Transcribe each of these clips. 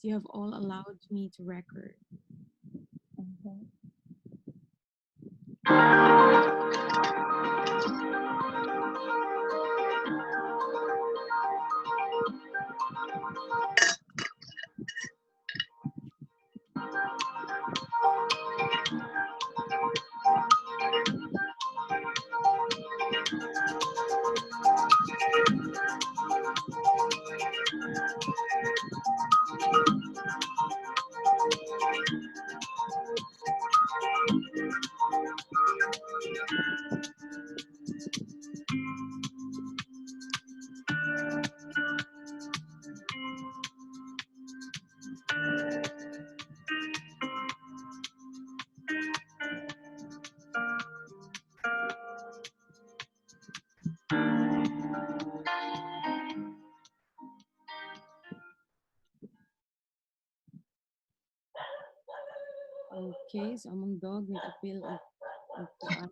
you have all allowed me to record. Mhm. Okay, so among dog nag-appeal og kuan.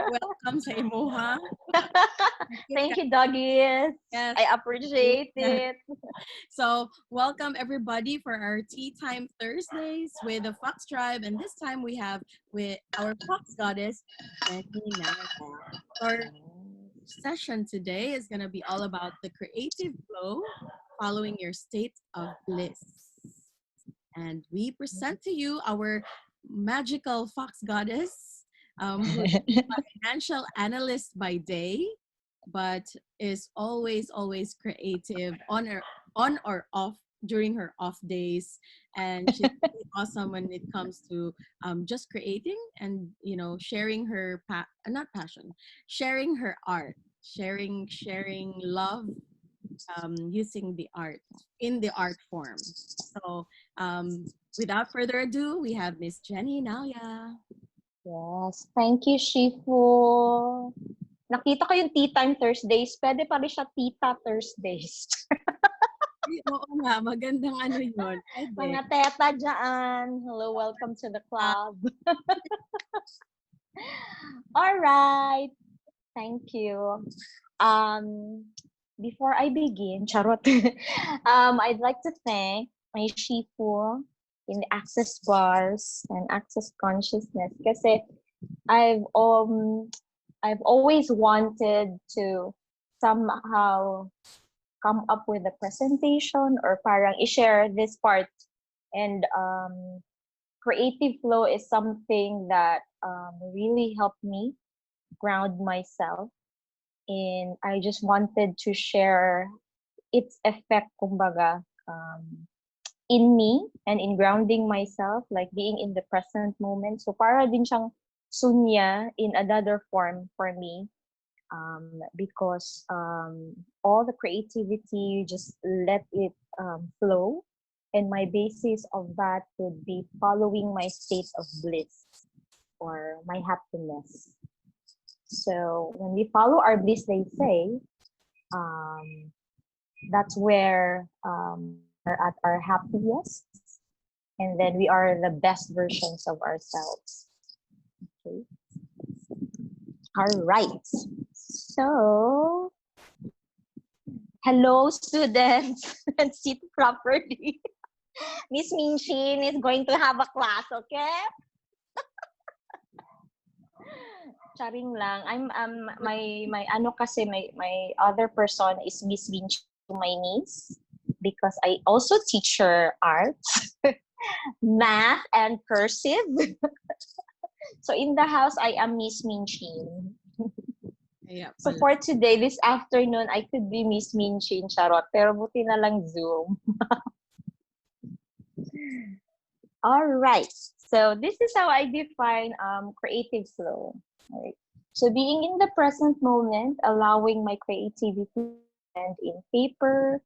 Welcome sa imuha. Thank you, doggies. Yes. I appreciate it. So, welcome everybody for our Tea Time Thursdays with the Fox Tribe. And this time we have with our Fox Goddess, Jenny Nalla. Our session today is going to be all about the creative flow following your state of bliss. And we present to you our magical Fox Goddess, who is a financial analyst by day, but is always creative on or off during her off days, and she's really awesome when it comes to just creating and sharing her not passion, sharing her art, sharing love, using the art in the art form. So without further ado, we have Miss Jenny Nalla. Yes, thank you, Shifu. Nakita ko yung Tea Time Thursdays. Pwede pa rin siya Tita Thursdays. Oo nga, magandang ano yun. Mga teta dyan. Hello, welcome to the club. All right. Thank you. Before I begin, charot. I'd like to thank my Shifu in the Access Bars and Access Consciousness kasi I've always wanted to somehow come up with a presentation or parang i-share this part, and creative flow is something that really helped me ground myself, and I just wanted to share its effect, kumbaga, in me and in grounding myself, like being in the present moment. So para din siyang sunya in another form for me, because all the creativity, you just let it flow. And my basis of that would be following my state of bliss or my happiness. So when we follow our bliss, they say, that's where we're at our happiest, and then we are the best versions of ourselves. Okay. All right. So, hello, students, and sit properly. Miss Minchin is going to have a class, okay? Charing lang. I'm my ano kasi my other person is Miss Minchin, my niece, because I also teach her art, math, and cursive. So in the house, I am Miss Minchin. Yeah, So for today, this afternoon, I could be Miss Minchin, charot. Pero buti na lang Zoom. All right. So this is how I define creative flow. Right. So being in the present moment, allowing my creativity and in paper,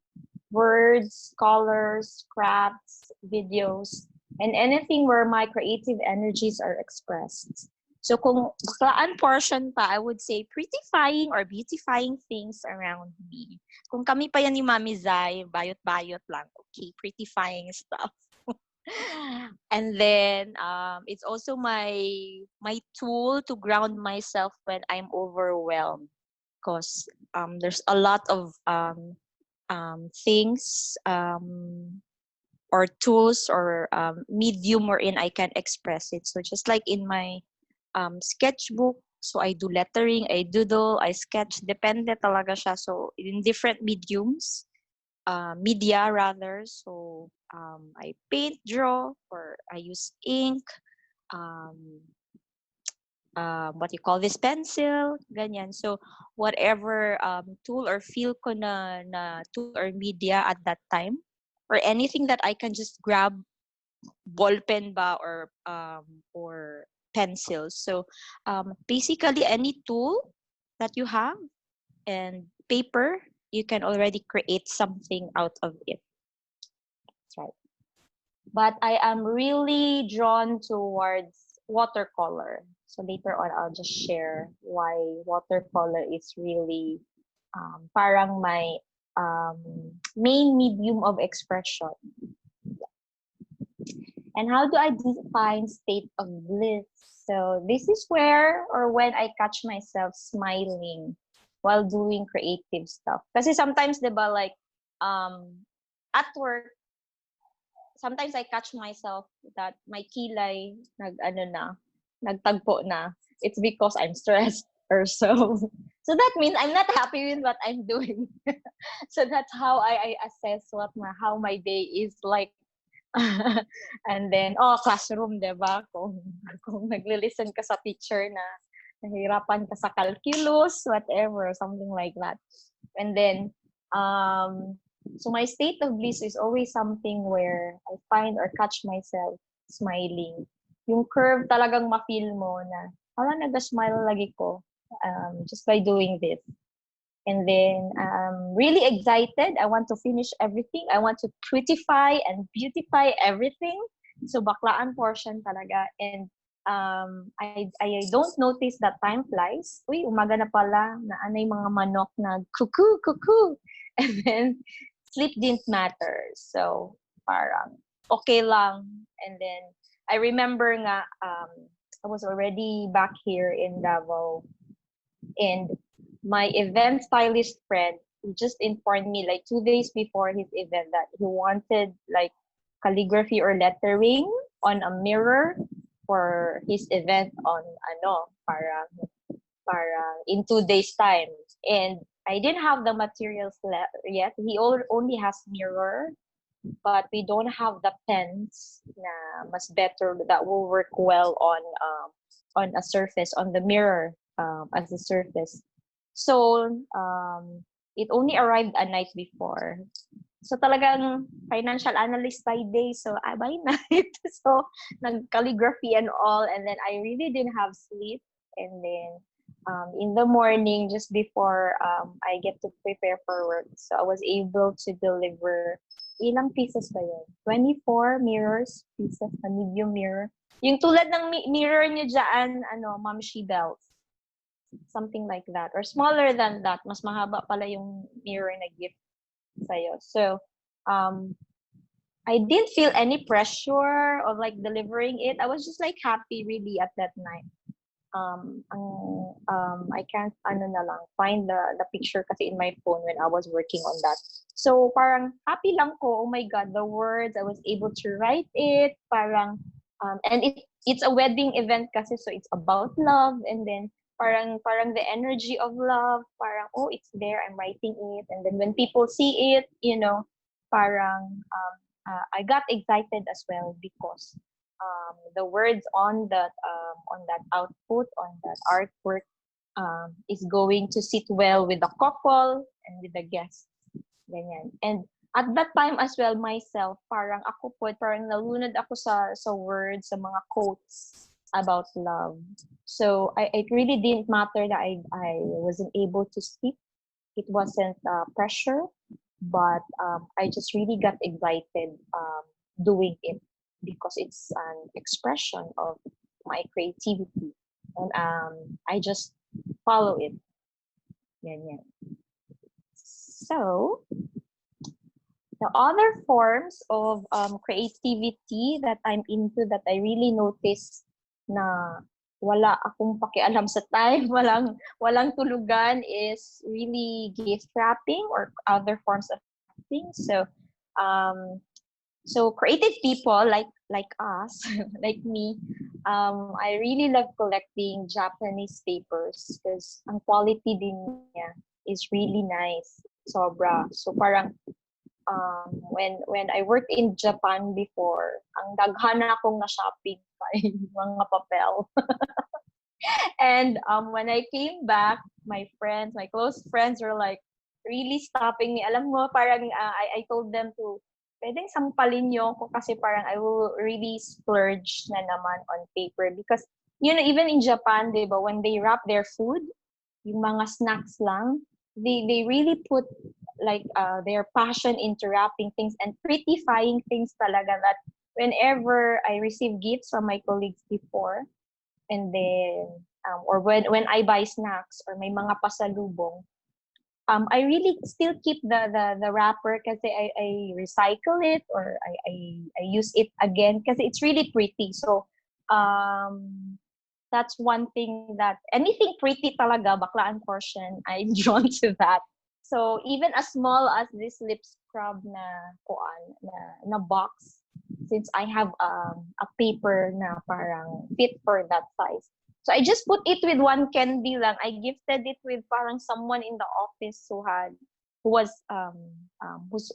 words, colors, crafts, videos, and anything where my creative energies are expressed. So kung baklaan portion pa, I would say prettifying or beautifying things around me. Kung kami pa yan ni Mami Zai, bayot-bayot lang. Okay, prettifying stuff. And then it's also my tool to ground myself when I'm overwhelmed, because there's a lot of things or tools or medium wherein I can express it. So just like in my sketchbook, so I do lettering, I doodle, I sketch, depende talaga siya. So in different media rather. So I paint, draw, or I use ink, um, what you call this, pencil, ganyan. So whatever tool or feel ko na tool or media at that time, or anything that I can just grab, ballpen ba or pencils. So basically any tool that you have and paper, you can already create something out of it. That's right. But I am really drawn towards watercolor. So later on, I'll just share why watercolor is really parang my main medium of expression. And how do I define state of bliss? So this is where or when I catch myself smiling while doing creative stuff. Kasi sometimes, diba, like at work, sometimes I catch myself that my kilay nagtagpo na. It's because I'm stressed or so. So that means I'm not happy with what I'm doing. So that's how I assess how my day is like. And then, classroom, diba? Kung nagli-listen ka sa teacher na nahirapan ka sa calculus, whatever, something like that. And then, so my state of bliss is always something where I find or catch myself smiling. Yung curve talagang ma-feel mo na, nag-smile lagi ko just by doing this. And then I'm really excited. I want to finish everything. I want to prettify and beautify everything. So baklaan portion talaga. And I don't notice that time flies. Uy, umaga na pala na anay mga manok na cuckoo, cuckoo. And then sleep didn't matter. So parang okay lang. And then I remember nga I was already back here in Davao, and my event stylist friend, he just informed me like 2 days before his event that he wanted like calligraphy or lettering on a mirror for his event on parang in 2 days time. And I didn't have the materials yet. He only has mirror, but we don't have the pens na mas better that will work well on a surface, on the mirror as a surface. So it only arrived a night before. So talagang financial analyst by day, so by night. So nag-calligraphy and all, and then I really didn't have sleep. And then in the morning, just before I get to prepare for work, so I was able to deliver, ilang pieces ba yun? 24 mirrors, pieces, a medium mirror. Yung tulad ng mirror niyo dyan, Ma'am She-Bells. Something like that. Or smaller than that. Mas mahaba pala yung mirror na gift sa'yo. So, I didn't feel any pressure of like delivering it. I was just like happy really at that night. I can't find the picture kasi in my phone when I was working on that. So parang happy lang ko. Oh my God, the words, I was able to write it. Parang and it's a wedding event kasi, so it's about love. And then parang the energy of love, parang it's there, I'm writing it. And then when people see it, parang I got excited as well because the words on that output, on that artwork, is going to sit well with the couple and with the guests. Ganyan. And at that time as well, myself, parang nalunod ako sa words, sa mga quotes about love. So it really didn't matter that I wasn't able to speak. It wasn't pressure, but I just really got excited doing it because it's an expression of my creativity, and I just follow it. Yan. So the other forms of creativity that I'm into, that I really notice na wala akong pakialam sa time, walang tulugan, is really gift wrapping or other forms of something. So creative people like us, like me, I really love collecting Japanese papers because ang quality din niya is really nice, sobra. So parang when I worked in Japan before, ang daghan na akong na shopping pa mga papel. And when I came back, my friends, my close friends were like really stopping me. Alam mo, parang I told them to, pwedeng sampalin niyo ko kasi parang I will really splurge na naman on paper. Because, you know, even in Japan, di ba, when they wrap their food, yung mga snacks lang, they really put like their passion into wrapping things and prettifying things talaga that whenever I receive gifts from my colleagues before, and then or when I buy snacks or may mga pasalubong, I really still keep the wrapper kasi I recycle it or I use it again kasi it's really pretty. So that's one thing that anything pretty talaga, baklaan portion, I'm drawn to that. So even as small as this lip scrub na kuan na box, since I have a paper na parang fit for that size. So I just put it with one candy lang. I gifted it with parang someone in the office who was who's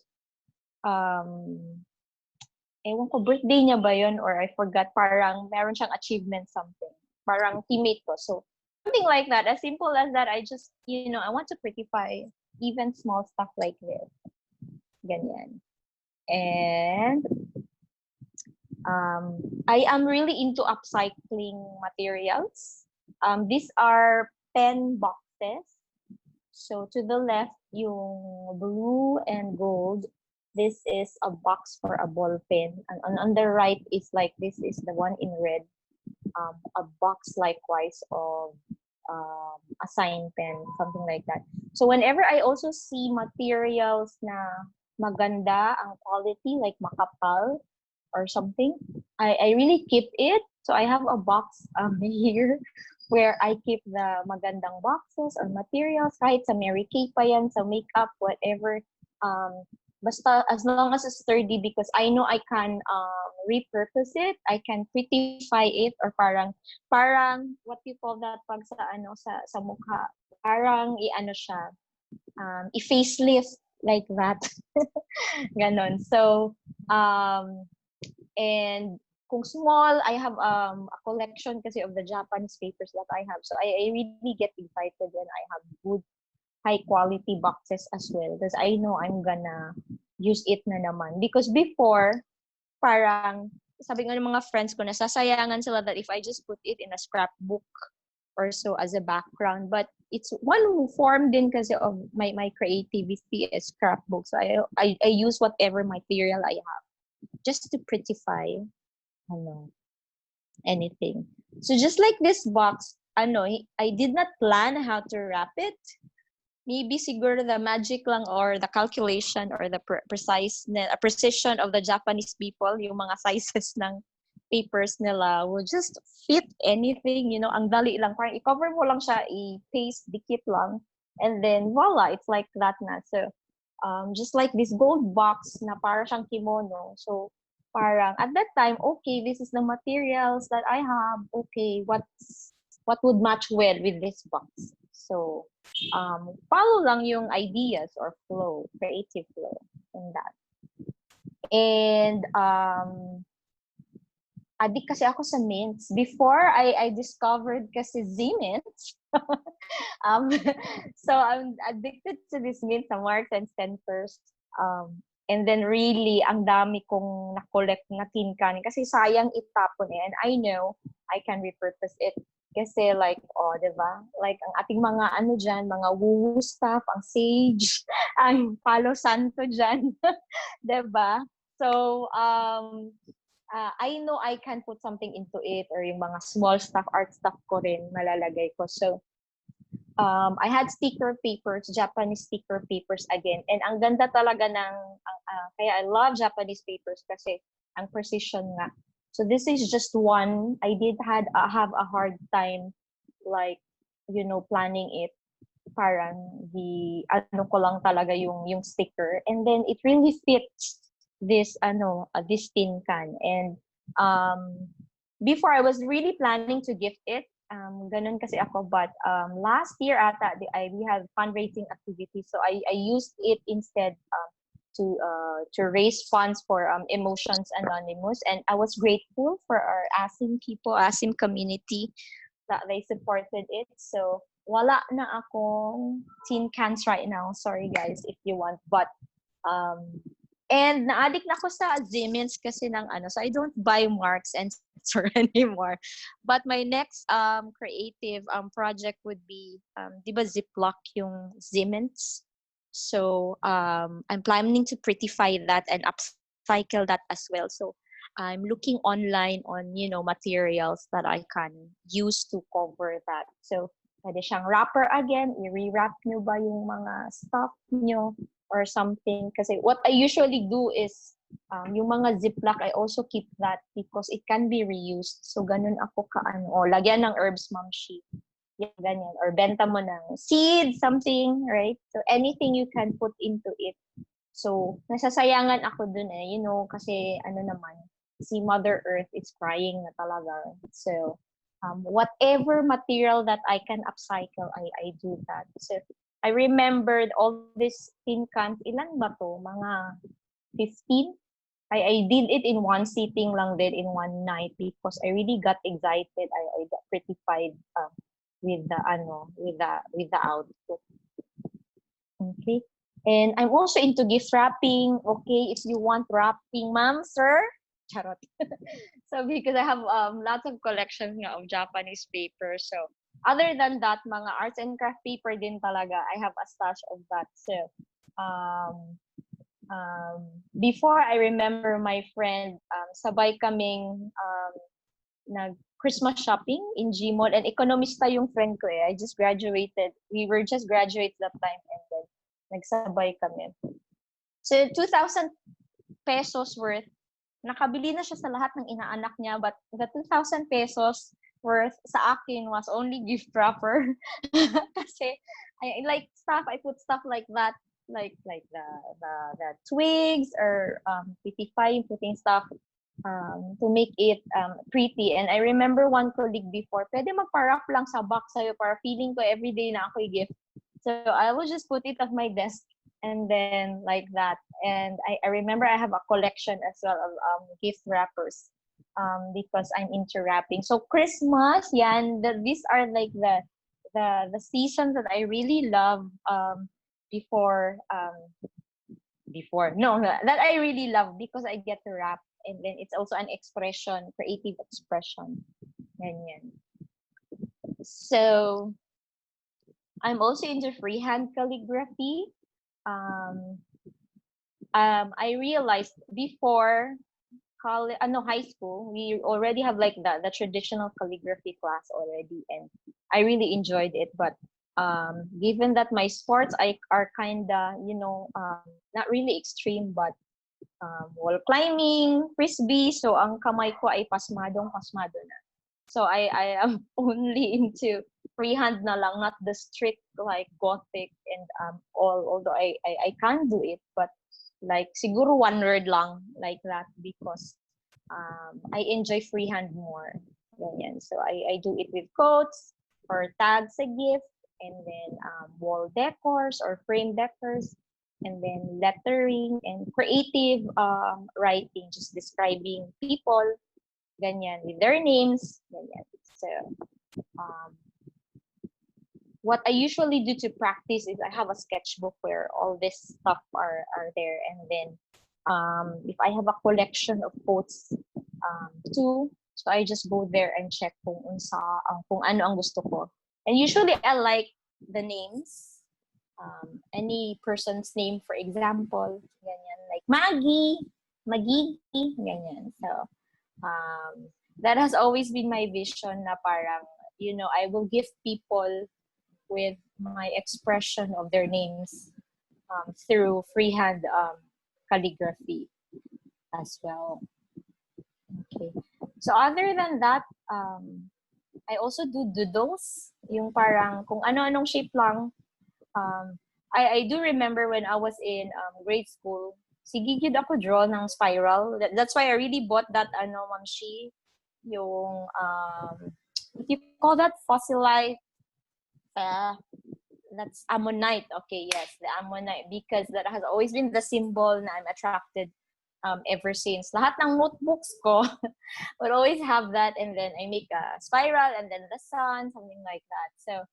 ewan ko birthday niya ba yun or I forgot, parang meron siyang achievement something. Parang teammate ko. So something like that, as simple as that, I just, you know, I want to prettify even small stuff like this. Ganyan. And I am really into upcycling materials. These are pen boxes. So to the left, yung blue and gold, this is a box for a ball pen. And on the right is like, this is the one in red, a box likewise of a sign pen, something like that. So whenever I also see materials na maganda ang quality, like makapal or something, I really keep it. So I have a box here where I keep the magandang boxes or materials, kahit sa Mary Kay pa yan, sa makeup, whatever. Basta as long as it's sturdy, because I know I can repurpose it, I can prettify it, or parang what you call that pag sa ano sa mukha, parang i-ano siya, i-facelift like that. Ganon. So and kung small, I have a collection kasi of the Japanese papers that I have. So I really get excited when I have good high quality boxes as well, because I know I'm gonna use it na naman. Because before, parang sabi nga ng mga friends ko, nasasayangan sila that if I just put it in a scrapbook or so as a background. But it's one form din kasi of my creativity is scrapbook. So I use whatever material I have just to prettify anything. So just like this box, I did not plan how to wrap it. Maybe siguro the magic lang or the calculation or the precision of the Japanese people, yung mga sizes ng papers nila will just fit anything, ang dali lang. Parang i-cover mo lang siya, i-paste, dikit lang, and then voila, it's like that na. So, just like this gold box na para siyang kimono. So, parang at that time, okay, this is the materials that I have. Okay, what would match well with this box? So, follow lang yung ideas or flow, creative flow in that. And adik kasi ako sa mints. Before, I discovered kasi Z-mints. So, I'm addicted to this mint sa Marks and Spencer's. And then really, ang dami kong na-collect na tin can. Kasi sayang itapon eh. And I know I can repurpose it. Kasi like, diba? Like, ang ating mga dyan, mga woo stuff, ang sage, ang palo santo dyan. Diba? So, I know I can put something into it, or yung mga small stuff, art stuff ko rin, malalagay ko. So, I had sticker papers, Japanese sticker papers again. And ang ganda talaga kaya I love Japanese papers kasi ang precision nga. So this is just one. I did have a hard time, like, planning it. parang the ano ko lang talaga yung sticker, and then it really fits this this tin can. And um before I was really planning to gift it, ganun kasi ako, but last year ata we have fundraising activity, so I used it instead to raise funds for Emotions Anonymous, and I was grateful for our ASIM people, ASIM community, that they supported it. So wala na akong tin cans right now. Sorry guys if you want, but um and na-addict na ako sa Siemens kasi ng so I don't buy Marks and Spencer anymore. But my next creative project would be 'di ba Ziploc yung Siemens. So I'm planning to prettify that and upcycle that as well. So I'm looking online on materials that I can use to cover that. So pwede siyang wrapper again, i-rewrap nyo ba yung mga stuff nyo or something. Kasi what I usually do is yung mga Ziploc, I also keep that because it can be reused. So ganun ako lagyan ng herbs mamshi. Yan, ganyan. Or benta mo ng seed, something, right? So anything you can put into it. So nasasayangan ako dun kasi naman, si Mother Earth is crying na talaga. So whatever material that I can upcycle, I do that. So I remembered all these tin cans. Ilan ba to? Mga 15? I did it in one sitting lang din, in one night, because I really got excited. I got prettified with the output. Okay. And I'm also into gift wrapping. Okay, if you want wrapping, ma'am, sir. Charot. So because I have lots of collections of Japanese paper. So other than that, mga arts and craft paper din talaga. I have a stash of that. So before, I remember my friend, sabay kaming nag Christmas shopping in Gmall, and ekonomista yung friend ko I just graduated. We were just graduates that time, and then nagsabay kami. So 2,000 pesos worth, nakabili na siya sa lahat ng inaanak niya, but the 2,000 pesos worth sa akin was only gift wrapper. Kasi I like stuff, I put stuff like that, like the twigs, or putting stuff to make it pretty. And I remember one colleague before, pwede magpa-wrap lang sa box sa'yo para feeling ko everyday na ako'y gift. So I will just put it at my desk, and then like that. And I remember I have a collection as well of gift wrappers because I'm into wrapping. So Christmas, these are like the seasons that I really love before no, that I really love because I get to wrap, and then it's also an expression, creative expression. Ganyan. So I'm also into freehand calligraphy. I realized before high school, we already have like the traditional calligraphy class already, and I really enjoyed it. But given that my sports are kinda not really extreme, but wall climbing, frisbee, so ang kamay ko ay pasmado na. So I am only into freehand na lang, not the strict like gothic and although I can do it, but like siguro one word lang like that, because I enjoy freehand more. Ganyan. So I do it with quotes or tags a gift, and then wall decors or frame decors, and then lettering and creative writing, just describing people, ganyan, with their names, ganyan. So what I usually do to practice is I have a sketchbook where all this stuff are there, and then if I have a collection of quotes too, so I just go there and check kung ano ang gusto ko. And usually I like the names, any person's name, for example, ganyan, like Magigi, ganyan. So that has always been my vision na parang, I will give people with my expression of their names through freehand calligraphy as well. Okay. So other than that, I also do doodles, yung parang kung ano-anong shape lang. I do remember when I was in grade school, sige gid ako draw ng spiral. That's why I really bought that mamshi, yung what do you call that, fossilite, uh, that's ammonite. Okay, yes, the ammonite, because that has always been the symbol na I'm attracted ever since. Lahat ng notebooks ko would always have that, and then I make a spiral and then the sun, something like that. So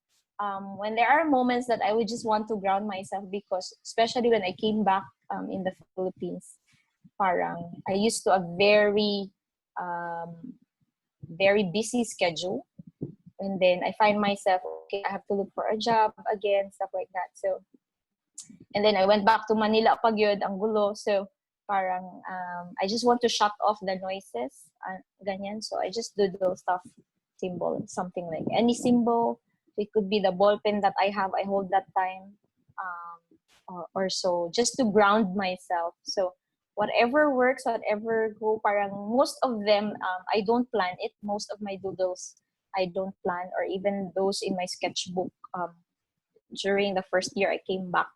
when there are moments that I would just want to ground myself, because especially when I came back in the Philippines, parang I used to a very busy schedule, and then I find myself, okay, I have to look for a job again, stuff like that. So, and then I went back to Manila pag yun, ang gulo. So, parang I just want to shut off the noises, ganyan. So, I just doodle stuff, symbol, something like any symbol. It could be the ball pen that I have, I hold that time, or so, just to ground myself. So, whatever works, whatever go, parang most of them, I don't plan it. Most of my doodles, I don't plan, or even those in my sketchbook during the first year I came back.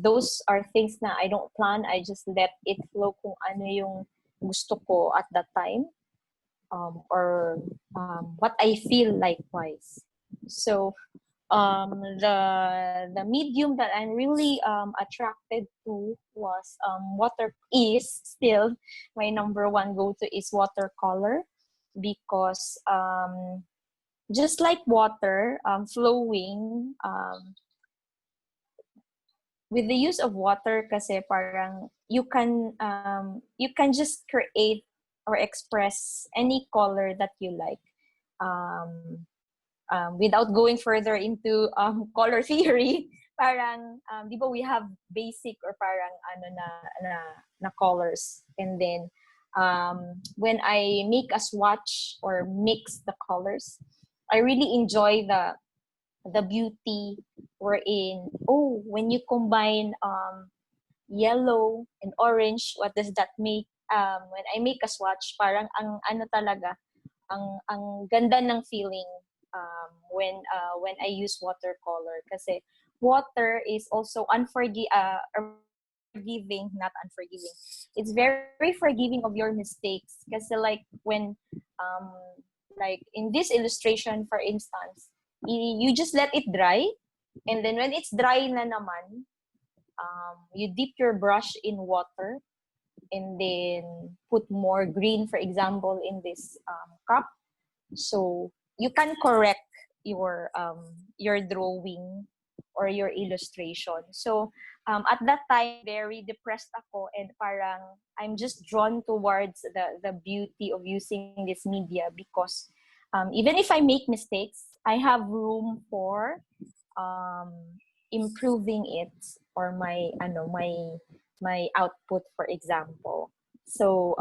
Those are things na I don't plan. I just let it flow kung ano yung gusto ko at that time, or what I feel likewise. So the medium that I'm really attracted to was water. Is still my number one go-to is watercolor, because just like water flowing, with the use of water kasi parang you can just create or express any color that you like, without going further into color theory. Parang di ba we have basic or parang ano na colors, and then when I make a swatch or mix the colors, I really enjoy the beauty wherein, oh, when you combine yellow and orange, what does that make? When I make a swatch, parang ang ano talaga, ang ganda ng feeling when I use watercolor, kasi water is also forgiving, not unforgiving. It's very forgiving of your mistakes, kasi like when like in this illustration, for instance, you just let it dry, and then when it's dry na naman, you dip your brush in water, and then put more green, for example, in this cup, so you can correct your drawing or your illustration. So at that time, very depressed ako, and parang I'm just drawn towards the beauty of using this media, because even if I make mistakes, I have room for improving it, or my output, for example. So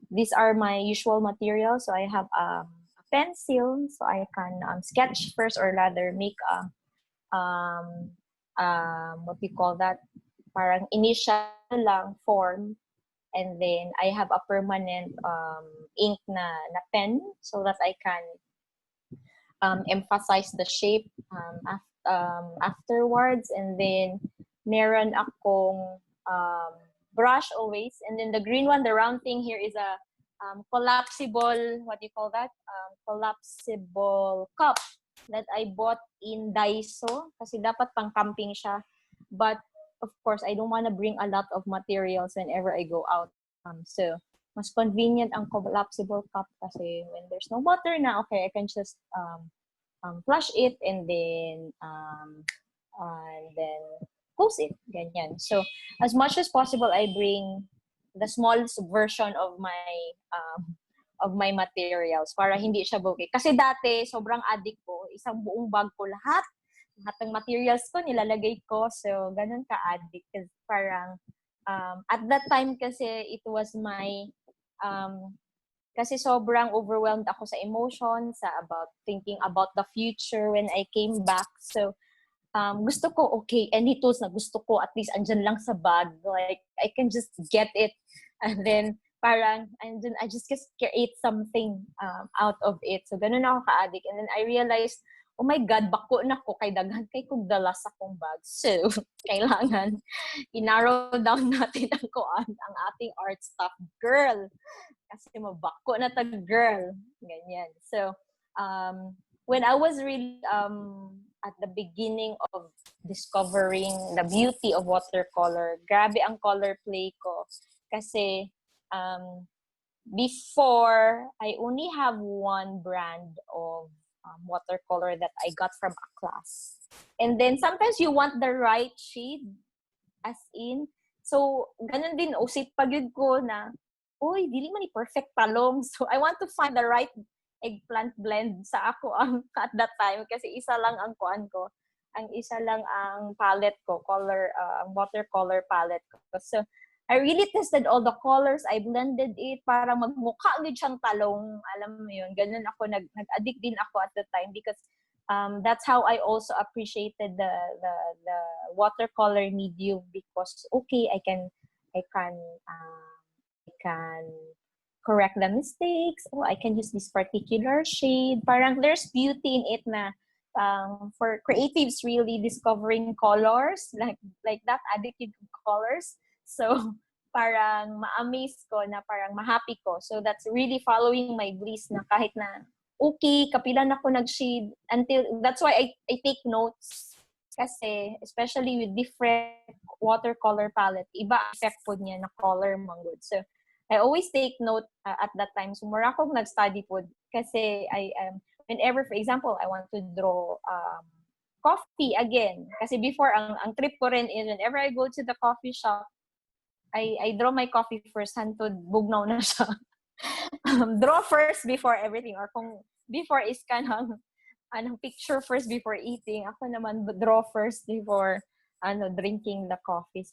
these are my usual materials. So I have a pencil, so I can sketch first, or rather make a what we call that, parang initial lang form, and then I have a permanent ink na pen, so that I can emphasize the shape afterwards. And then meron akong brush always, and then the green one, the round thing here, is a collapsible, what do you call that, collapsible cup that I bought in Daiso, kasi dapat pang camping siya, but of course I don't want to bring a lot of materials whenever I go out, so mas convenient ang collapsible cup, kasi when there's no water na, okay, I can just flush it, and then close it, ganyan. So as much as possible, I bring the smallest version of my materials para hindi siya bogey. Kasi dati sobrang addict ko, isang buong bag ko lahat ng materials ko nilalagay ko, so ganun ka addict, kasi parang at that time kasi it was my kasi sobrang overwhelmed ako sa emotions, about thinking about the future when I came back. So gusto ko, okay, any tools na gusto ko, at least andyan lang sa bag, like I can just get it, and then parang, and then I just create something out of it. So ganun ako ka-addict. And then I realized oh my God, bako na ko kay daghan kay kog dala sa kong bag. So, kailangan i-narrow down natin ang ating art stuff, girl. Kasi mabako na ta, girl. Ganyan. So, when I was really at the beginning of discovering the beauty of watercolor, grabe ang color play ko. Kasi, before, I only have one brand of watercolor that I got from a class. And then sometimes you want the right shade, as in. So, ganun din, usip pag yun ko na, uy, dili man ni perfect talong. So, I want to find the right eggplant blend sa ako at that time. Kasi isa lang ang kuan ko. Ang isa lang ang palette ko, watercolor palette ko. So, I really tested all the colors. I blended it para magmukha gid siyang talong. Alam mo yun, ganun ako, nag-addict din ako at the time because that's how I also appreciated the watercolor medium because okay, I can correct the mistakes. Oh, I can use this particular shade. Parang there's beauty in it na for creatives really discovering colors like that addictive colors. So parang ma-amaze ko na parang ma-happy ko. So that's really following my bliss na kahit na okay, kapila na ako nag-shade until that's why I take notes kasi especially with different watercolor palette, iba effect po niya na color manggod. So I always take note at that time. So mura akong nag-study po kasi whenever, for example, I want to draw coffee again. Kasi before, ang trip ko rin is whenever I go to the coffee shop, I draw my coffee first, hantod bugnaw na siya. Draw first before everything. Or kung before is kanang picture first before eating. Ako naman draw first before drinking the coffee.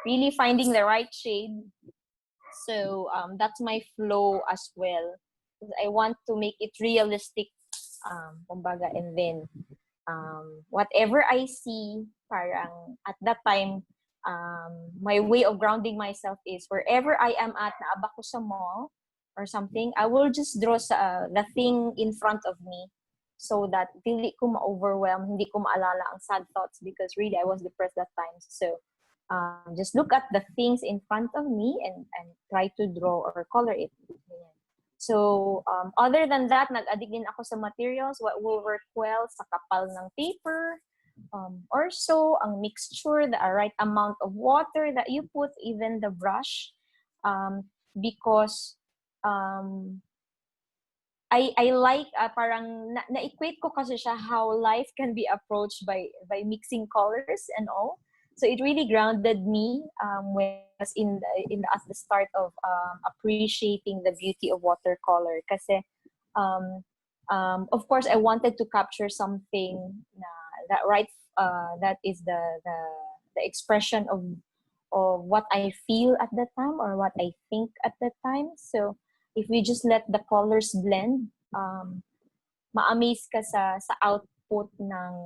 Really finding the right shade. So that's my flow as well. I want to make it realistic, kumbaga, and then whatever I see, parang at that time, my way of grounding myself is wherever I am at, naaba ko sa mall or something, I will just draw the thing in front of me so that hindi ko ma-overwhelm, hindi ko maalala ang sad thoughts because really I was depressed that time. So just look at the things in front of me and try to draw or color it. So, other than that, nag-addict din ako sa materials, what will work well sa kapal ng paper, or so, ang mixture, the right amount of water that you put, even the brush, because I like, parang na-equate ko kasi siya how life can be approached by mixing colors and all. So it really grounded me when I was at the start of appreciating the beauty of watercolor. Kasi, of course, I wanted to capture something that is the expression of what I feel at that time or what I think at that time. So if we just let the colors blend, ma-amaze ka sa output ng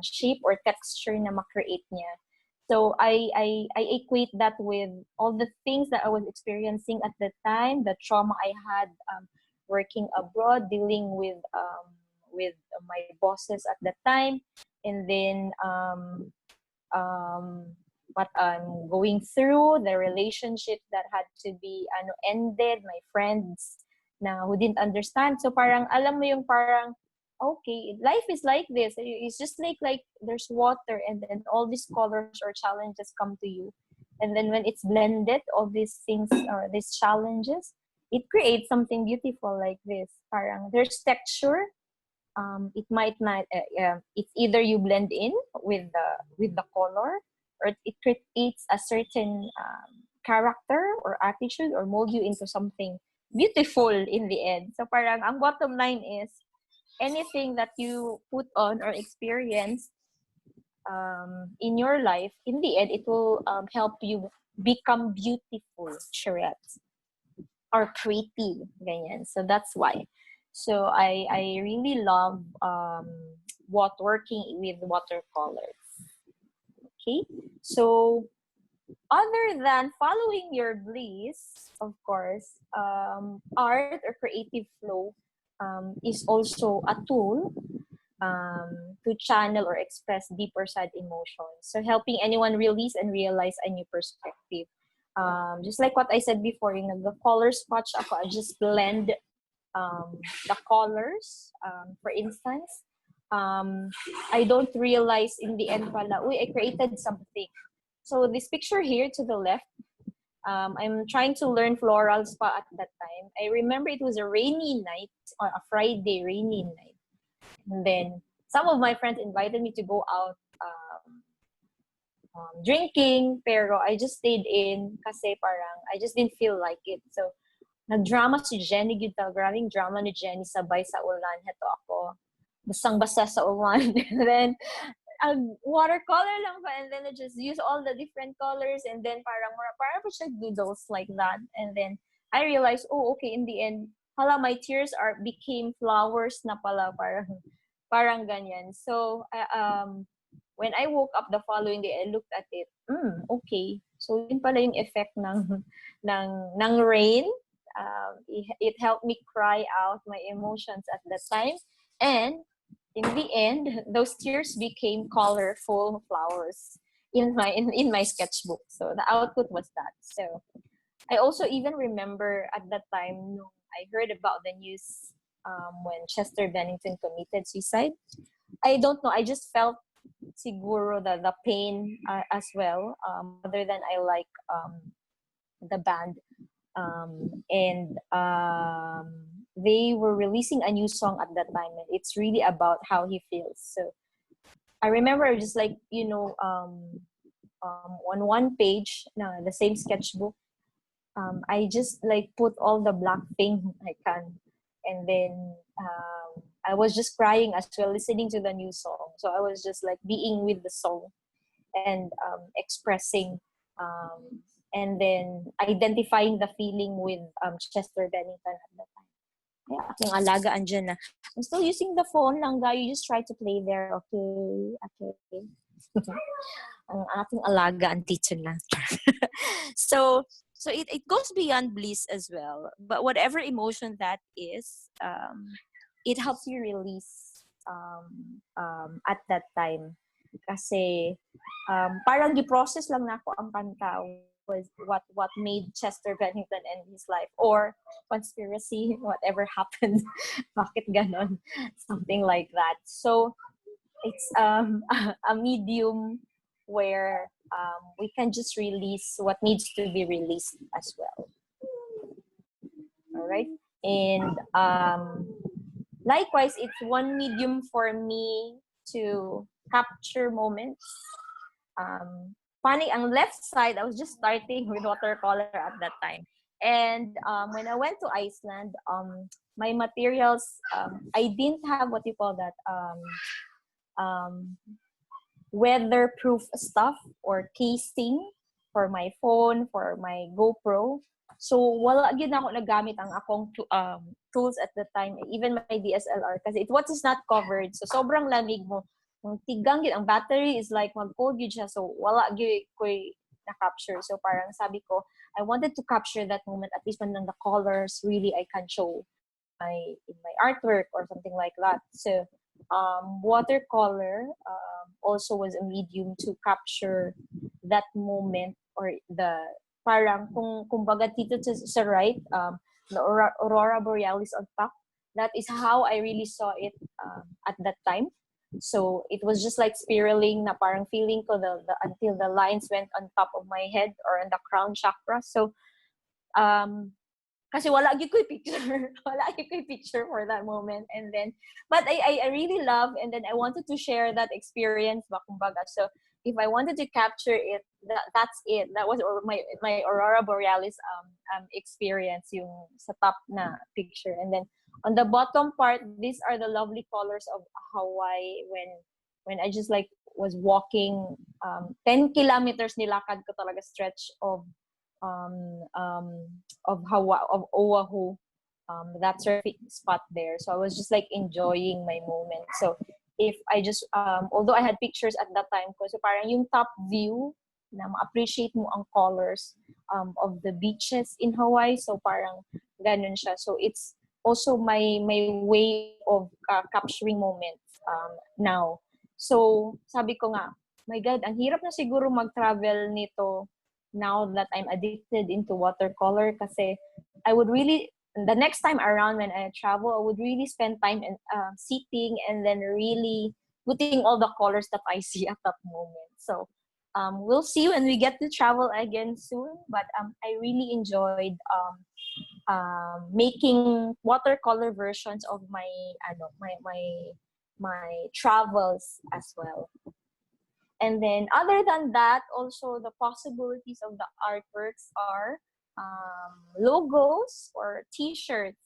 shape or texture na ma-create niya. So I equate that with all the things that I was experiencing at the time, the trauma I had working abroad, dealing with my bosses at the time, and then what I'm going through, the relationship that had to be ended, my friends na who didn't understand. So parang alam mo yung parang okay, life is like this. It's just like there's water and then all these colors or challenges come to you. And then when it's blended, all these things or these challenges, it creates something beautiful like this. Parang there's texture. It might not, it's either you blend in with the color or it creates a certain character or attitude or mold you into something beautiful in the end. So parang ang bottom line is, anything that you put on or experience in your life, in the end, it will help you become beautiful, charette, or pretty, ganyan. So that's why. So I really love working with watercolors. Okay, so other than following your bliss, of course, art or creative flow is also a tool to channel or express deep or sad emotions. So helping anyone release and realize a new perspective. Just like what I said before, yung nag-color swatch ako, I just blend the colors. For instance, I don't realize in the end pala, uy, I created something. So this picture here to the left, I'm trying to learn florals pa at that time. I remember it was a rainy night, or a Friday rainy night. And then some of my friends invited me to go out drinking, pero I just stayed in kasi parang I just didn't feel like it. So, nag-drama si Jenny, gita, grabing drama ni Jenny, sabay sa ulan. Heto ako, basang-basa sa ulan. And then, watercolor lang pa, and then I just use all the different colors, and then parang siya doodles like that. And then, I realized, oh, okay, in the end, hala, my tears became flowers na pala, parang ganyan. So, when I woke up the following day, I looked at it. Okay. So yun pala yung effect ng rain. It helped me cry out my emotions at that time, and in the end, those tears became colorful flowers in my sketchbook. So the output was that. So I also even remember at that time, I heard about the news when Chester Bennington committed suicide. I don't know. I just felt siguro the pain as well. Other than I like the band, and they were releasing a new song at that time, and it's really about how he feels. So I remember just like on one page, the same sketchbook, I just like put all the black thing I can, and then I was just crying as well, listening to the new song. So I was just like being with the song and expressing, and then identifying the feeling with Chester Bennington at that time. Yeah, aking alaga andyan na. I'm still using the phone lang, guys. You just try to play there, okay? Okay. Ang aking alaga andito na. So it goes beyond bliss as well. But whatever emotion that is, it helps you release at that time. Kasi parang di-process lang na ako ang kanta was what made Chester Bennington end his life, or conspiracy, whatever happened. Bakit ganon? Something like that. So it's a medium where we can just release what needs to be released as well. All right. And likewise, it's one medium for me to capture moments. Funny, on left side, I was just starting with watercolor at that time. And when I went to Iceland, my materials, I didn't have what you call that, weatherproof stuff or casing for my phone, for my GoPro. So, wala gyud ako nagamit ang akong tools at the time, even my DSLR, kasi it was not covered. So, sobrang lamig mo. Ang tigang yun, ang battery is like mag-cold yun siya. So, wala gyud ko na-capture. So, parang sabi ko, I wanted to capture that moment, at least when the colors really I can show in my artwork or something like that. So, watercolor also was a medium to capture that moment, or the parang kung baga dito sa right, the aurora borealis on top. That is how I really saw it at that time. So it was just like spiraling na parang feeling ko the until the lines went on top of my head or on the crown chakra. So kasi wala gyud ko'y picture. Wala gyud ko'y picture for that moment. And then, but I really love, and then I wanted to share that experience ba kumbaga. So if I wanted to capture it, that's it. That was my aurora borealis experience, yung sa top na picture. And then on the bottom part, these are the lovely colors of Hawaii when I just like was walking 10 kilometers nilakad ko talaga stretch of Hawaii, of Oahu, that surfing spot there. So I was just like enjoying my moment. So if I just although I had pictures at that time ko, so parang yung top view na ma-appreciate mo ang colors of the beaches in Hawaii. So parang ganun siya. So it's also my way of capturing moments now. So sabi ko nga, my God, ang hirap na siguro mag-travel nito now that I'm addicted into watercolor kasi I would really, the next time around when I travel, I would really spend time in sitting and then really putting all the colors that I see at that moment. So we'll see when we get to travel again soon. But I really enjoyed making watercolor versions of my my travels as well. And then other than that, also the possibilities of the artworks are logos or t-shirts.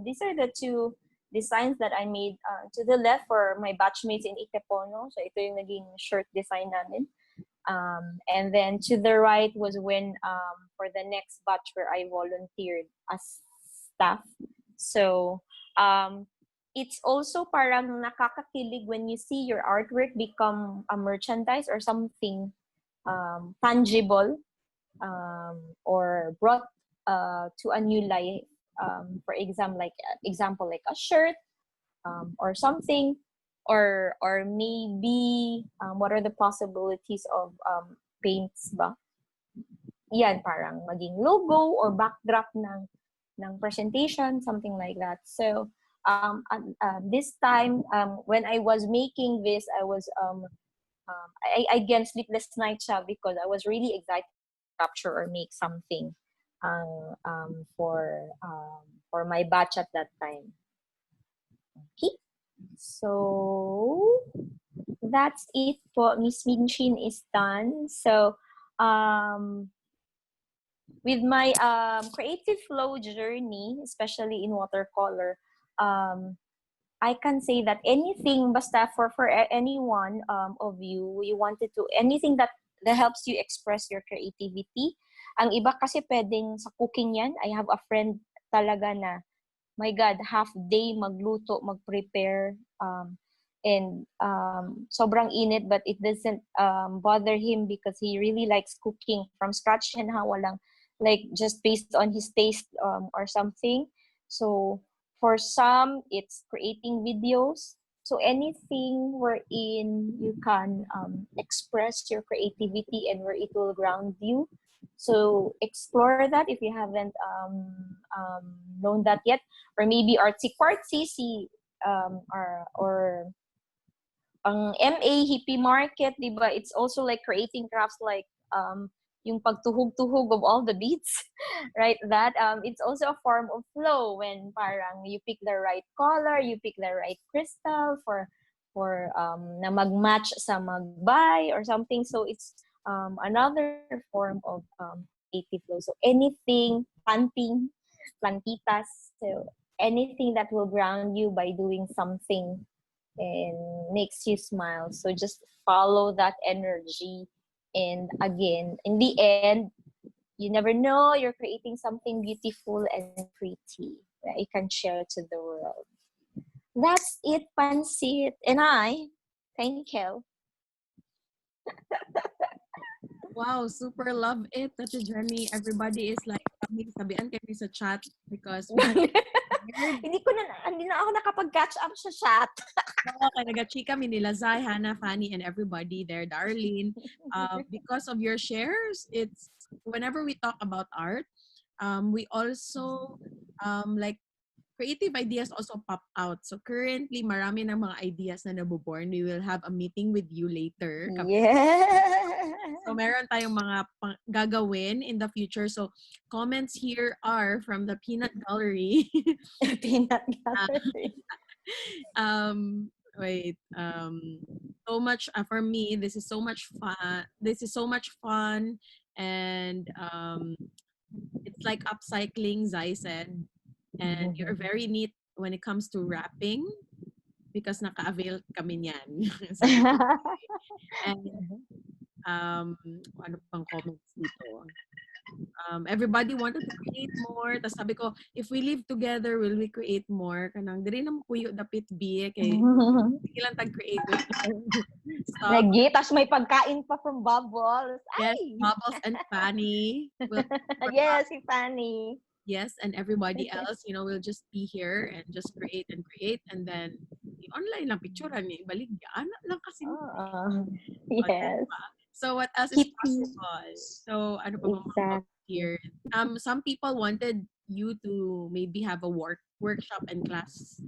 These are the two designs that I made to the left for my batchmates in Itepono. So ito yung naging shirt design namin. And then to the right was when for the next batch where I volunteered as staff. So it's also parang nakakakilig when you see your artwork become a merchandise or something tangible or brought to a new life. For example, like a shirt or something, or maybe what are the possibilities of paints ba? Yan, parang maging logo or backdrop ng presentation, something like that. So this time when I was making this, I was I again sleepless night siya because I was really excited to capture or make something for my batch at that time. Okay, so that's it po. Miss Minchin is done. So with my creative flow journey, especially in watercolor, I can say that anything, basta for anyone of you, you wanted to, anything that helps you express your creativity. Ang iba kasi pwedeng sa cooking yan. I have a friend talaga na, my God, half day magluto, mag-prepare, and sobrang init, but it doesn't bother him because he really likes cooking from scratch and walang, like, just based on his taste or something. So for some, it's creating videos. So anything wherein you can express your creativity and where it will ground you. So explore that if you haven't known that yet. Or maybe artsy-fartsy, or ang MA hippie market, diba? It's also like creating crafts like yung pagtuhog-tuhog of all the beats, right? That it's also a form of flow when parang you pick the right color, you pick the right crystal for na mag-match sa mag-buy or something. So it's another form of creative flow. So anything, plantitas, so anything that will ground you by doing something and makes you smile. So just follow that energy. And again, in the end, you never know, you're creating something beautiful and pretty that you can share to the world. That's it, Pansit. And thank you. Wow, super love it, Ate Jenny. Everybody is like, sabihan kami sa chat because hindi na ako nakapag-catch up sa chat. okay, nag-chika kami nila Zai, Hannah, Fanny, and everybody there, Darlene. Because of your shares, it's whenever we talk about art, we also like creative ideas also pop out. So currently, marami ng mga ideas na nabuborn. We will have a meeting with you later. Yeah. So meron tayong mga gagawin in the future. So comments here are from the Peanut Gallery. Peanut Gallery. So much for me. This is so much fun. And it's like upcycling, Zai said. And you're very neat when it comes to rapping because naka-avail kami niyan. And ano pang comments dito? Everybody wanted to create more. Tapos sabi ko, if we live together, will we create more? Kanang diri na puyo dapit biye kay sige lang tag-create with stuff. Lagi, tapos may pagkain pa from Bubbles. Yes, Ay! Bubbles and Fanny. Yes, si Fanny. Yes, and everybody else, will just be here and just create and create, and then online lang picturean ni baligya. Ana lang kasi mo. Yes. So what else is Kitty. possible? So ano pa bang mga Exactly. topics here? Some people wanted you to maybe have a workshop and class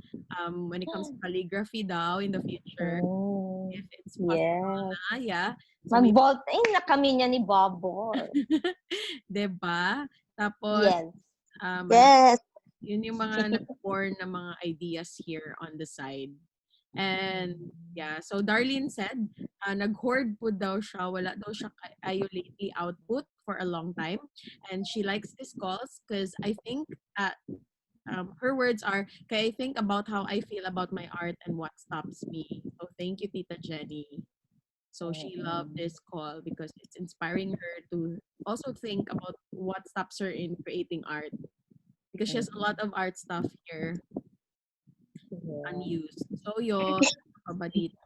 when it comes to calligraphy daw in the future, Oh, if it's possible yes. na, yeah. So maybe, Mag-vault in na kami niya ni Bobo. 'di ba? Tapos Yes. ano, Yes. yun yung mga nag-born na mga ideas here on the side. And yeah, so Darlene said, nag-hoard po daw siya. Wala daw siya kayo lately output for a long time. And she likes these calls because I think, her words are, kaya I think about how I feel about my art and what stops me. So thank you, Tita Jenny. So she loved this call because it's inspiring her to also think about what stops her in creating art. Because she has a lot of art stuff here unused. So yun, ano pa ba dito?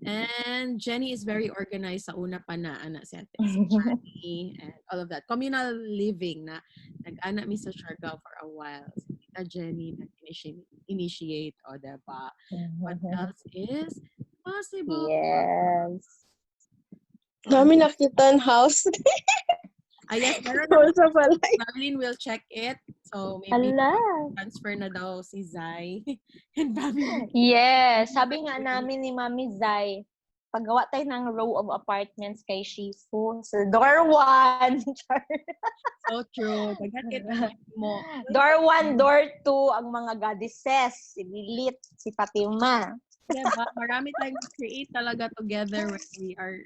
And Jenny is very organized sa una pa na ana si Ate si Jenny and all of that. Communal living na nag-ana mi sa Siargao for a while. Si Tita Jenny nag-initiate o diba? What else is possible? Yes. Namin nakita ang house. Yes, meron na. Also pala. Darlene will check it. So maybe Ala. transfer na daw si Zai and family. Yes. Sabi nga namin ni Mami Zai, paggawa tayo ng row of apartments kay Shifu. So, door 1. So true. Dagat kita mo. Door 1, door 2, ang mga goddesses. Si Lilith, si Fatima. Diba? Marami tayong create talaga together when we are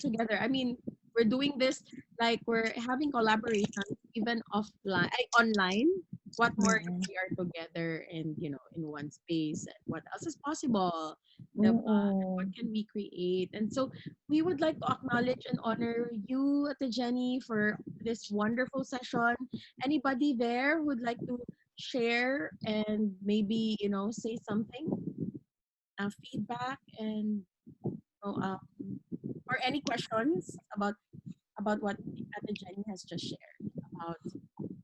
together. I mean, we're doing this like we're having collaborations even online. What more if we are together and in one space? What else is possible? Diba? And what can we create? And so we would like to acknowledge and honor you, Ate Jenny, for this wonderful session. Anybody there who would like to share and maybe say something? Feedback and or any questions about what Ate Jenny has just shared about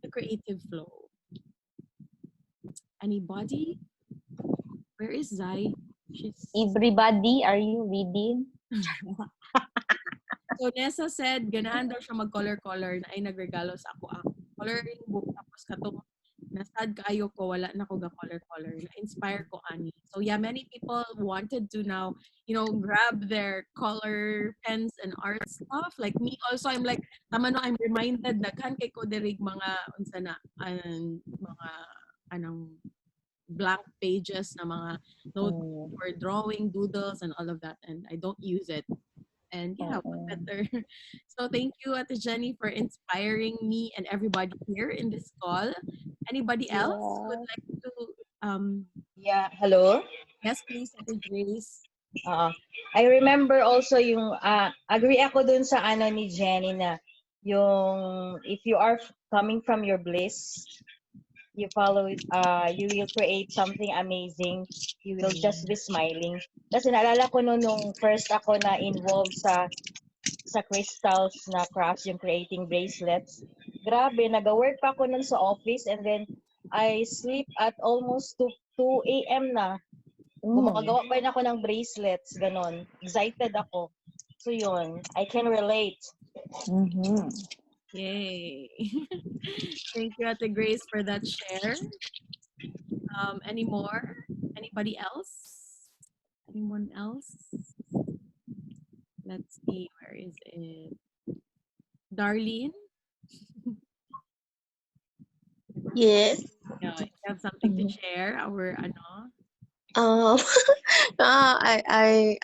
the creative flow. Anybody? Where is Zai? She's Everybody, are you reading? So Nessa said ganahan daw siya mag-color na ay nagregalo sa ako ang coloring book tapos katong nasad kaayo ko wala na ko ga color na inspire ko ani. So yeah, many people wanted to now grab their color pens and art stuff. Like me also, I'm like tama no, I'm reminded daghan kay ko dirig mga unsa na mga anong blank pages na mga notebook for drawing, doodles and all of that, and I don't use it. And yeah, what better? So thank you, Ate Jenny, for inspiring me and everybody here in this call. Anybody else would like to Yeah, hello. yes, please, Ate Grace. I remember also yung agree ako dun sa ano ni Jenny na yung if you are coming from your bliss, you follow it, you will create something amazing. You will just be smiling. Kasi naalala ko nung first ako na involved sa crystals na crafts, yung creating bracelets. Grabe, nag-work pa ako nun sa office and then I sleep at almost 2 a.m. na. Gumagawa pa rin ako ng bracelets, ganon. Excited ako. So yun, I can relate. Yay. Thank you, Ate Grace, for that share. Any more? Anybody else? Anyone else? Let's see, where is it? Darlene? Yes. Yeah, you have something to share? Our I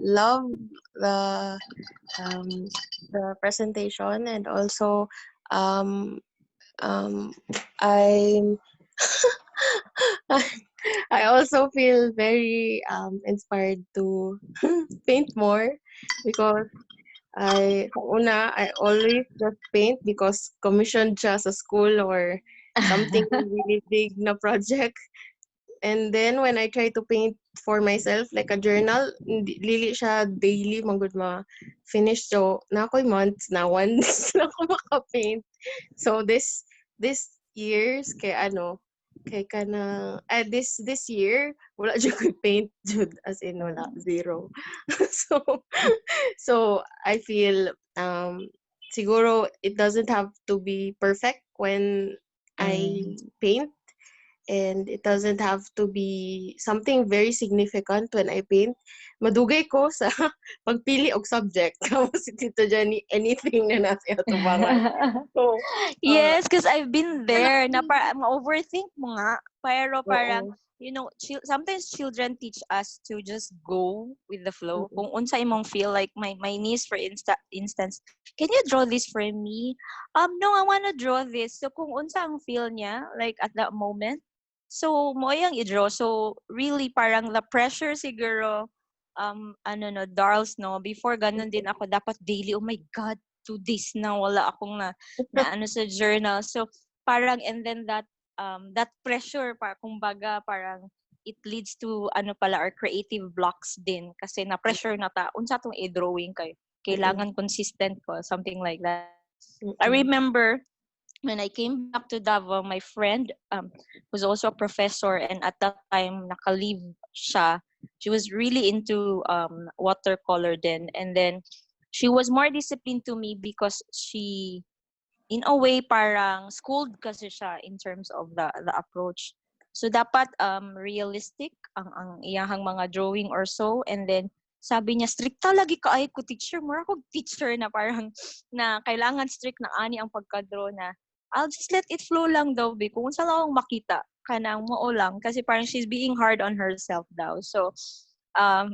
love the presentation, and also I'm I also feel very inspired to paint more, because I always just paint because commissioned siya sa school or something really big na project. And then when I try to paint for myself, like a journal, lili siya daily, manggod ma finish. So, na ako'y months na once na ako makapaint. So this years kay kay kana this year wala jud ko paint jud, as in wala, zero. so I feel siguro it doesn't have to be perfect when I paint, and it doesn't have to be something very significant when I paint. Madugay ko sa pagpili og subject. Kamo si Tito Jenny, anything na nasa atubangan. So, Yes, because I've been there na ma-overthink mo nga. Pero parang, oo. sometimes children teach us to just go with the flow. Mm-mm. Kung unsa imong feel, like my niece, for instance, can you draw this for me? No, I wanna draw this. So kung unsa ang feel niya, like at that moment, so mo yang i-draw. So really parang the pressure siguro, Darls, no, before ganun din ako, dapat daily, oh my God, 2 days na wala akong na sa journal. So parang, and then that pressure kumbaga parang it leads to our creative blocks din kasi na pressure na ta unsa tong i-drawing kay kailangan consistent ko, something like that. I Mm-mm. remember when I came back to Davao, my friend was also a professor, and at that time naka-leave siya. She was really into watercolor then, and then she was more disciplined to me because she, in a way, parang schooled kasi siya in terms of the approach. So dapat realistic ang iyahang mga drawing or so, and then sabi niya stricta lagi ka ay ko teacher mo ako teacher na parang na kailangan strict na ani ang pagka-draw na I'll just let it flow lang daw be kung saan lang akong makita kanang mo lang kasi parang she's being hard on herself daw. So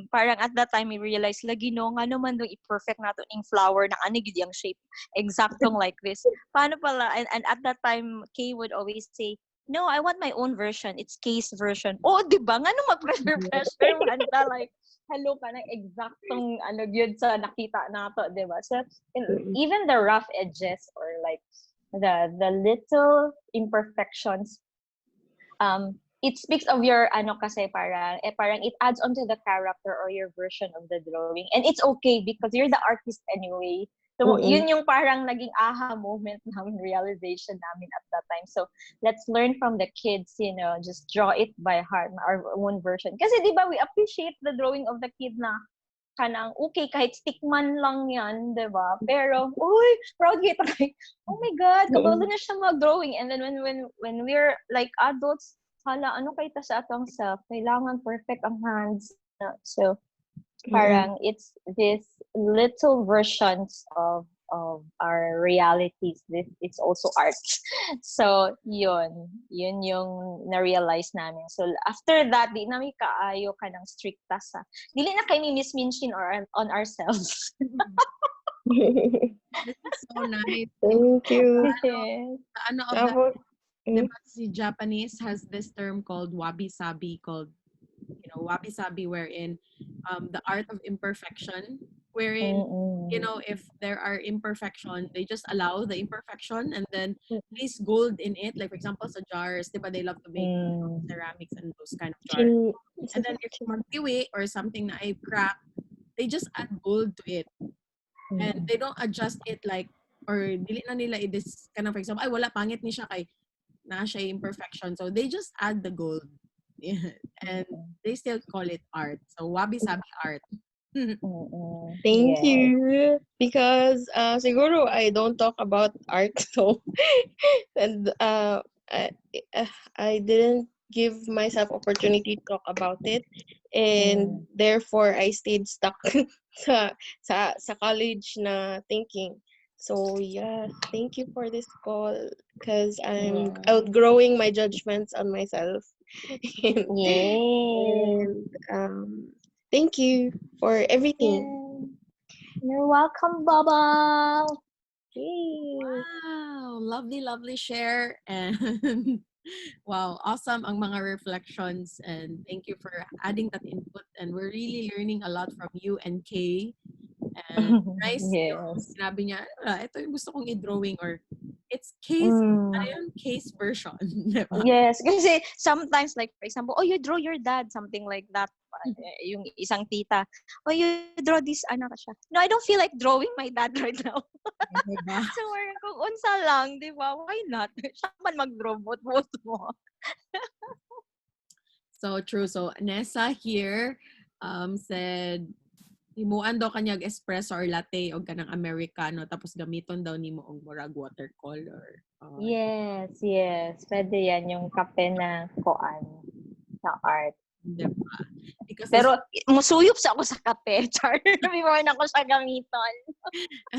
parang at that time I realized lagi no nga naman dong i-perfect nato ning flower na ani gid yang shape exactong like this. Paano pala, and at that time Kay would always say, no, I want my own version. It's Kay's version. Oh, di ba? Nga nung mag-pressure mo anta like hello ka ng exactong gyud sa nakita nato, di ba? So even the rough edges or like the little imperfections, it speaks of your kasi parang it adds onto the character or your version of the drawing, and it's okay because you're the artist anyway. So yun yung parang naging aha moment namin, realization namin at that time. So let's learn from the kids, just draw it by heart, our own version. Kasi di ba we appreciate the drawing of the kid na kanang okay kahit stickman lang yan, di ba? Pero uy, proud kita kay oh my God, kabalo na siya mag-drawing. And then when we're like adults, hala, ano kay ta sa atong self? Kailangan perfect ang hands. So, parang it's this little versions of our realities. This it's also art. So, yun yung na-realize namin. So, after that, di namin kaayo ka ng stricta sa. Dili na kay misminsin or on ourselves. This is so nice. Thank you. Yes. Ano of Tapos, diba, si Japanese has this term called wabi-sabi, called wabi-sabi, wherein the art of imperfection, wherein if there are imperfection, they just allow the imperfection and then place gold in it. Like for example, sa jars, diba, they love to make ceramics and those kind of jars. And then if magtiwi or something na ay crack, they just add gold to it. And they don't adjust it like, or dili na nila i-this kind of, for example, ay wala, pangit ni siya kay na siya imperfection. So they just add the gold. Yeah. And they still call it art. So wabi-sabi art. thank you. Because siguro I don't talk about art, so and I didn't give myself opportunity to talk about it, and therefore I stayed stuck sa college na thinking. So yeah, thank you for this call because I'm outgrowing my judgments on myself. and, thank you for everything. You're welcome, Baba. Wow, lovely share, and wow, awesome ang mga reflections, and thank you for adding that input, and we're really learning a lot from you and Kay. And nice yung sinabi niya, ito yung gusto kong i-drawing, or it's Kay's Kay's version. Diba? Yes, kasi sometimes like for example, oh, you draw your dad, something like that, yung isang tita, oh, you draw this, ano ka siya. No, I don't feel like drawing my dad right now. Diba? So, kung unsa lang, di ba? Why not? Siya man mag-draw, buot mo. So true. So Nessa here said himuan daw kanyag espresso or latte o ganang americano tapos gamiton daw nimo og murag watercolor. Oh, Yes. Pwede yan yung kape na koan sa art. diba? Because Pero musuyop sa ako sa kape, char. Before na ko siya gamiton.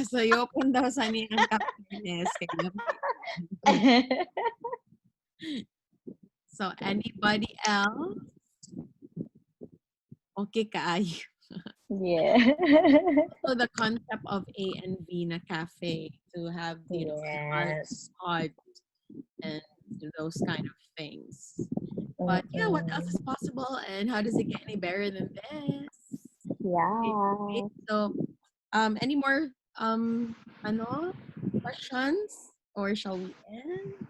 so yopon daw sa niyang kapinis. So anybody else? Okay kaayo. Yeah. So the concept of A and B na cafe to have Yes. art and those kind of things. But yeah, what else is possible and how does it get any better than this? Yeah. Okay, so any more questions or shall we end?